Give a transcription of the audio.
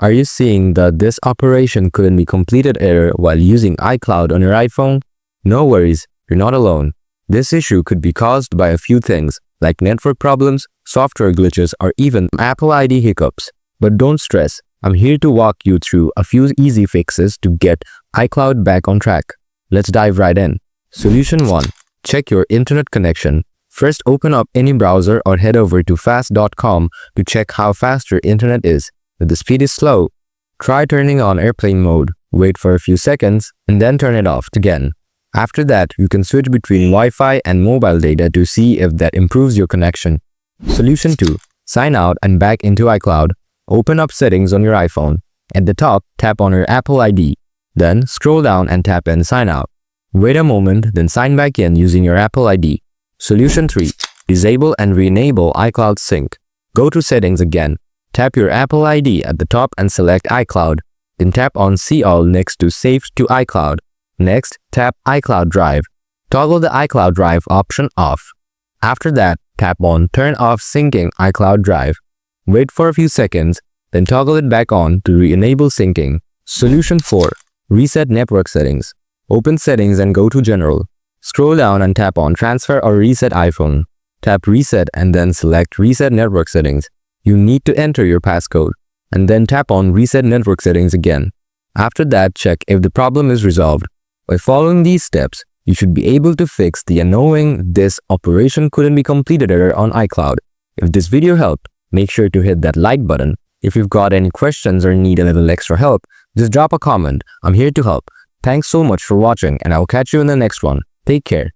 Are you seeing the "this operation couldn't be completed" error while using iCloud on your iPhone? No worries, you're not alone. This issue could be caused by a few things, like network problems, software glitches, or even Apple ID hiccups. But don't stress, I'm here to walk you through a few easy fixes to get iCloud back on track. Let's dive right in. Solution 1. Check your internet connection. First, open up any browser or head over to fast.com to check how fast your internet is. If the speed is slow, try turning on airplane mode, wait for a few seconds, and then turn it off again. After that, you can switch between Wi-Fi and mobile data to see if that improves your connection. Solution 2. Sign out and back into iCloud. Open up Settings on your iPhone. At the top, tap on your Apple ID. Then, scroll down and tap in Sign Out. Wait a moment, then sign back in using your Apple ID. Solution 3. Disable and re-enable iCloud Sync. Go to Settings again. Tap your Apple ID at the top and select iCloud. Then tap on See All next to Save to iCloud. Next, tap iCloud Drive. Toggle the iCloud Drive option off. After that, tap on Turn off syncing iCloud Drive. Wait for a few seconds, then toggle it back on to re-enable syncing. Solution 4. Reset network settings. Open Settings and go to General. Scroll down and tap on Transfer or Reset iPhone. Tap Reset and then select Reset network settings. You need to enter your passcode, and then tap on Reset network settings again. After that, check if the problem is resolved. By following these steps, you should be able to fix the annoying "this operation couldn't be completed" error on iCloud. If this video helped, make sure to hit that like button. If you've got any questions or need a little extra help, just drop a comment. I'm here to help. Thanks so much for watching, and I'll catch you in the next one. Take care.